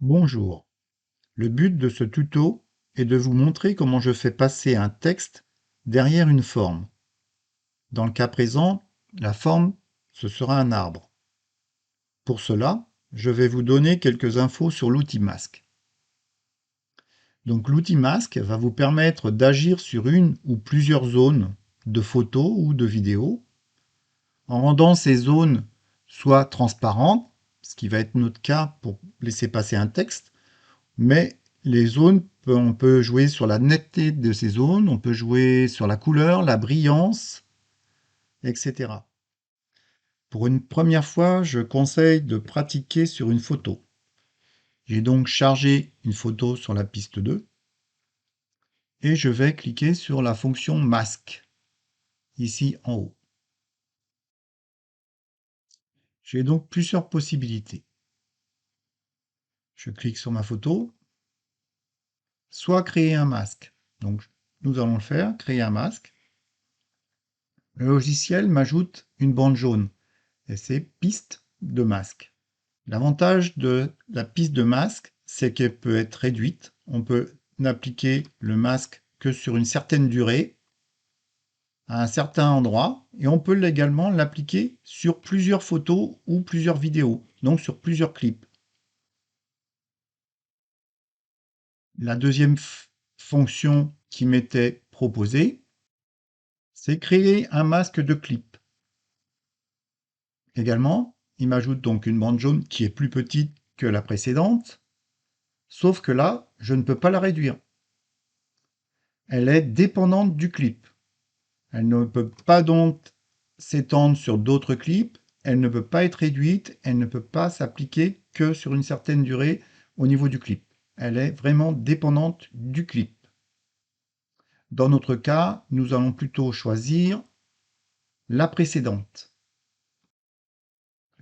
Bonjour, le but de ce tuto est de vous montrer comment je fais passer un texte derrière une forme. Dans le cas présent, la forme, ce sera un arbre. Pour cela, je vais vous donner quelques infos sur l'outil masque. Donc l'outil masque va vous permettre d'agir sur une ou plusieurs zones de photos ou de vidéos, en rendant ces zones soit transparentes, ce qui va être notre cas pour laisser passer un texte, mais les zones, on peut jouer sur la netteté de ces zones, on peut jouer sur la couleur, la brillance, etc. Pour une première fois, je conseille de pratiquer sur une photo. J'ai donc chargé une photo sur la piste 2 et je vais cliquer sur la fonction masque, ici en haut. J'ai donc plusieurs possibilités. Je clique sur ma photo, soit créer un masque. Donc nous allons le faire, créer un masque. Le logiciel m'ajoute une bande jaune et c'est piste de masque. L'avantage de la piste de masque, c'est qu'elle peut être réduite. On peut n'appliquer le masque que sur une certaine durée, à un certain endroit, et on peut également l'appliquer sur plusieurs photos ou plusieurs vidéos, donc sur plusieurs clips. La deuxième fonction qui m'était proposée, c'est créer un masque de clip. Également, il m'ajoute donc une bande jaune qui est plus petite que la précédente, sauf que là, je ne peux pas la réduire. Elle est dépendante du clip. Elle ne peut pas donc s'étendre sur d'autres clips, elle ne peut pas être réduite, elle ne peut pas s'appliquer que sur une certaine durée au niveau du clip. Elle est vraiment dépendante du clip. Dans notre cas, nous allons plutôt choisir la précédente.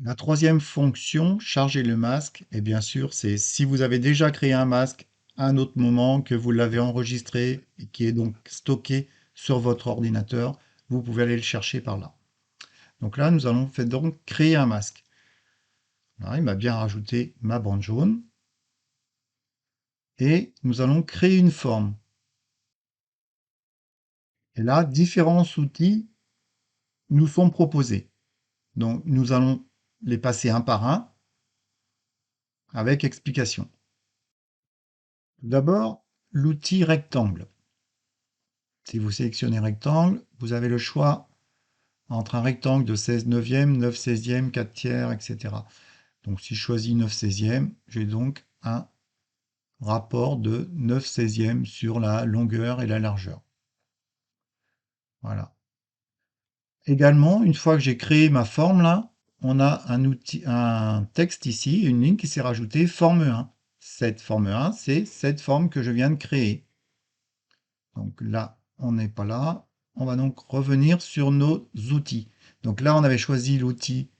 La troisième fonction, charger le masque, et bien sûr, c'est si vous avez déjà créé un masque à un autre moment, que vous l'avez enregistré et qui est donc stocké sur votre ordinateur, vous pouvez aller le chercher par là. Donc là, nous allons faire donc créer un masque. Là, il m'a bien rajouté ma bande jaune. Et nous allons créer une forme. Et là, différents outils nous sont proposés. Donc, nous allons les passer un par un avec explication. Tout d'abord, l'outil rectangle. Si vous sélectionnez rectangle, vous avez le choix entre un rectangle de 16 neuvième, 9 seizième, 4 tiers, etc. Donc si je choisis 9 seizième, j'ai donc un rapport de 9 seizième sur la longueur et la largeur. Voilà. Également, une fois que j'ai créé ma forme là, on a un texte ici, une ligne qui s'est rajoutée, forme 1. Cette forme 1, c'est cette forme que je viens de créer. Donc là, on n'est pas là. On va donc revenir sur nos outils. Donc là, on avait choisi l'outil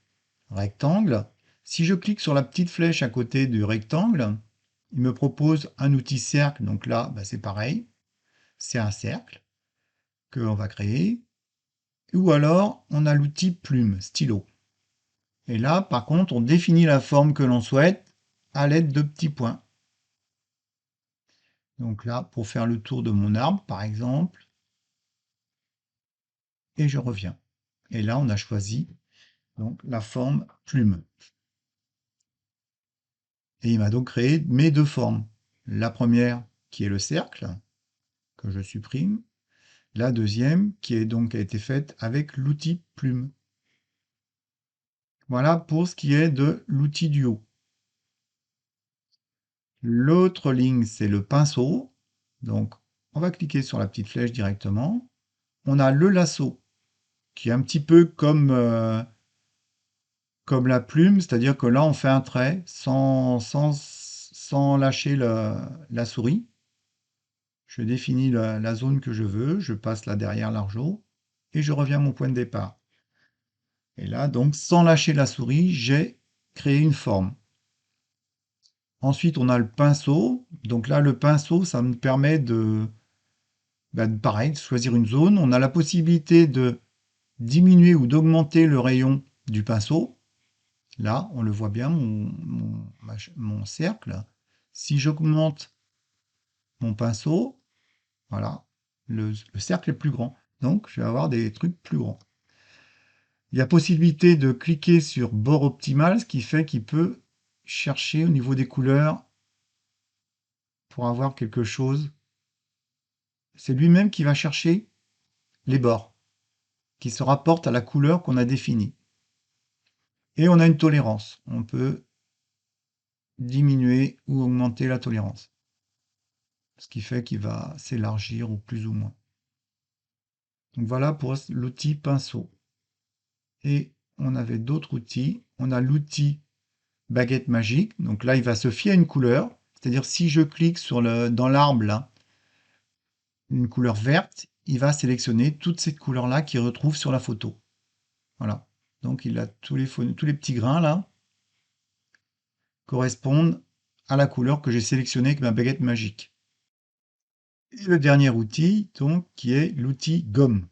rectangle. Si je clique sur la petite flèche à côté du rectangle, il me propose un outil cercle. Donc là, c'est pareil. C'est un cercle que l'on va créer. Ou alors, on a l'outil plume, stylo. Et là, par contre, on définit la forme que l'on souhaite à l'aide de petits points. Donc là, pour faire le tour de mon arbre, par exemple, et je reviens. Et là, on a choisi donc la forme plume. Et il m'a donc créé mes deux formes. La première qui est le cercle, que je supprime. La deuxième qui est donc a été faite avec l'outil plume. Voilà pour ce qui est de l'outil du haut. L'autre ligne, c'est le pinceau. Donc, on va cliquer sur la petite flèche directement. On a le lasso, qui est un petit peu comme la plume, c'est-à-dire que là, on fait un trait sans lâcher la souris. Je définis la zone que je veux, je passe là derrière l'arceau, et je reviens à mon point de départ. Et là, donc, sans lâcher la souris, j'ai créé une forme. Ensuite, on a le pinceau. Donc là, le pinceau, ça me permet pareil, de choisir une zone. On a la possibilité de diminuer ou d'augmenter le rayon du pinceau. Là, on le voit bien, mon cercle. Si j'augmente mon pinceau, voilà, le cercle est plus grand. Donc, je vais avoir des trucs plus grands. Il y a possibilité de cliquer sur bord optimal, ce qui fait qu'il peut chercher au niveau des couleurs pour avoir quelque chose. C'est lui-même qui va chercher les bords, qui se rapportent à la couleur qu'on a définie. Et on a une tolérance. On peut diminuer ou augmenter la tolérance. Ce qui fait qu'il va s'élargir ou plus ou moins. Donc voilà pour l'outil pinceau. Et on avait d'autres outils. On a l'outil baguette magique. Donc là, il va se fier à une couleur. C'est-à-dire si je clique dans l'arbre, là, une couleur verte, il va sélectionner toutes ces couleurs-là qu'il retrouve sur la photo. Voilà. Donc il a tous les petits grains là correspondent à la couleur que j'ai sélectionnée avec ma baguette magique. Et le dernier outil, donc, qui est l'outil gomme.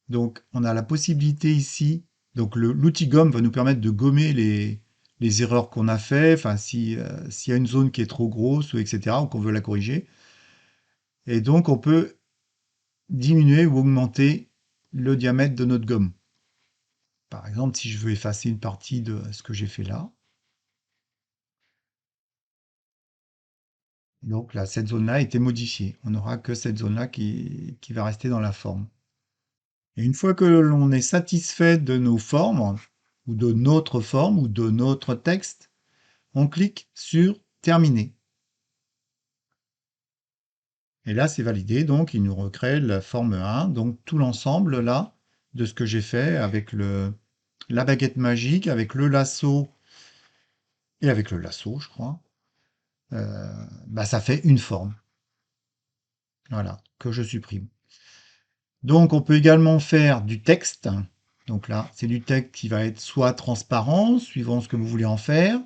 Donc on a la possibilité ici, donc l'outil gomme va nous permettre de gommer les erreurs qu'on a fait, enfin s'il y a une zone qui est trop grosse, ou etc., ou qu'on veut la corriger. Et donc on peut diminuer ou augmenter le diamètre de notre gomme. Par exemple, si je veux effacer une partie de ce que j'ai fait là, donc là, cette zone-là a été modifiée. On n'aura que cette zone-là qui va rester dans la forme. Et une fois que l'on est satisfait de nos formes, ou de notre forme, ou de notre texte, on clique sur Terminer. Et là, c'est validé, donc il nous recrée la forme 1, donc tout l'ensemble là de ce que j'ai fait avec la baguette magique, avec le lasso et avec le lasso, je crois. Bah, ça fait une forme. Voilà, que je supprime. Donc on peut également faire du texte. Donc là, c'est du texte qui va être soit transparent, suivant ce que vous voulez en faire,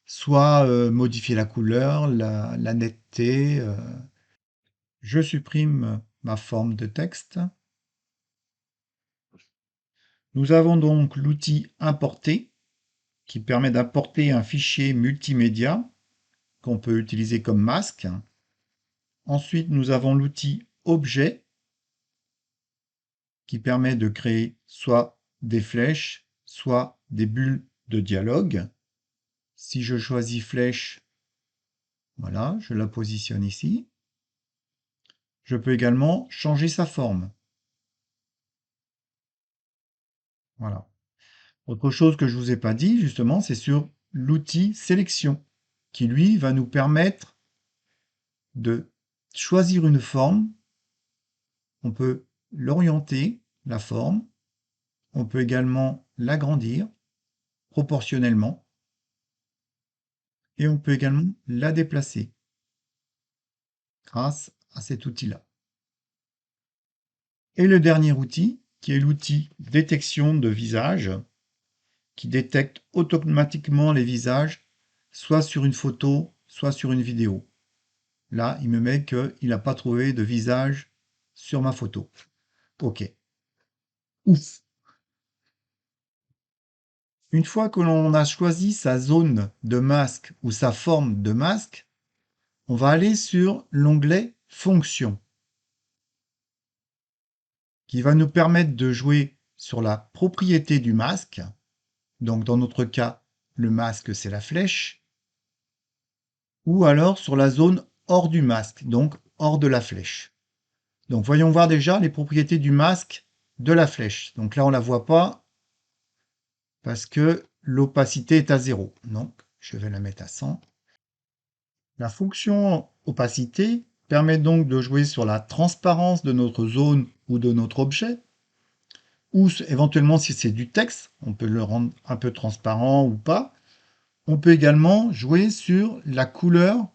soit modifier la couleur, la netteté. Je supprime ma forme de texte. Nous avons donc l'outil Importer, qui permet d'importer un fichier multimédia qu'on peut utiliser comme masque. Ensuite, nous avons l'outil Objet, qui permet de créer soit des flèches, soit des bulles de dialogue. Si je choisis flèche, voilà, je la positionne ici. Je peux également changer sa forme. Voilà. Autre chose que je ne vous ai pas dit, justement, c'est sur l'outil sélection, qui lui va nous permettre de choisir une forme. On peut l'orienter, la forme. On peut également l'agrandir proportionnellement. Et on peut également la déplacer grâce à cet outil-là. Et le dernier outil, qui est l'outil détection de visage, qui détecte automatiquement les visages, soit sur une photo, soit sur une vidéo. Là, il me met qu'il n'a pas trouvé de visage sur ma photo. OK. Ouf. Une fois que l'on a choisi sa zone de masque ou sa forme de masque, on va aller sur l'onglet Fonctions, qui va nous permettre de jouer sur la propriété du masque. Donc dans notre cas, le masque c'est la flèche, ou alors sur la zone hors du masque, donc hors de la flèche. Donc voyons voir déjà les propriétés du masque de la flèche. Donc là on ne la voit pas parce que l'opacité est à 0. Donc je vais la mettre à 100. La fonction opacité permet donc de jouer sur la transparence de notre zone ou de notre objet, ou éventuellement si c'est du texte, on peut le rendre un peu transparent ou pas. On peut également jouer sur la couleur,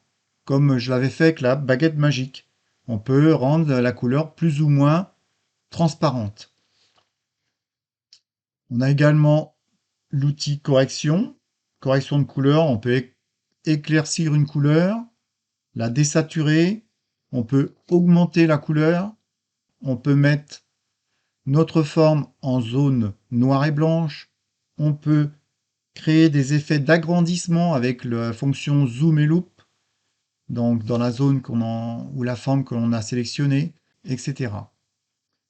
comme je l'avais fait avec la baguette magique. On peut rendre la couleur plus ou moins transparente. On a également l'outil correction. Correction de couleur, on peut éclaircir une couleur, la désaturer, on peut augmenter la couleur, on peut mettre notre forme en zone noire et blanche, on peut créer des effets d'agrandissement avec la fonction zoom et loop, donc dans la zone ou la forme que l'on a sélectionnée, etc.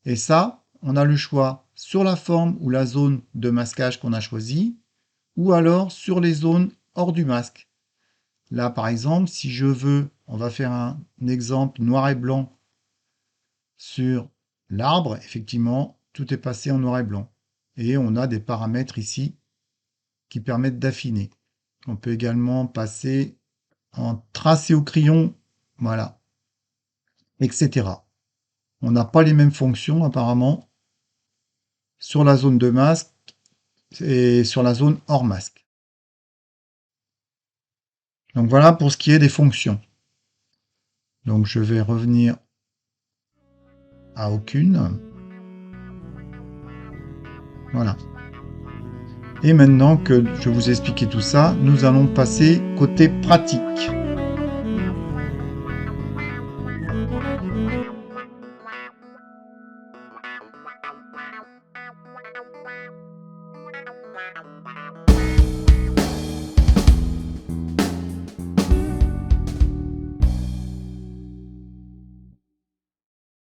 Et ça, on a le choix sur la forme ou la zone de masquage qu'on a choisi, ou alors sur les zones hors du masque. Là, par exemple, si je veux, on va faire un exemple noir et blanc sur l'arbre, effectivement, tout est passé en noir et blanc. Et on a des paramètres ici qui permettent d'affiner. On peut également passer en tracé au crayon, voilà, etc. On n'a pas les mêmes fonctions apparemment sur la zone de masque et sur la zone hors masque. Donc voilà pour ce qui est des fonctions. Donc je vais revenir à aucune. Voilà. Et maintenant que je vous ai expliqué tout ça, nous allons passer côté pratique.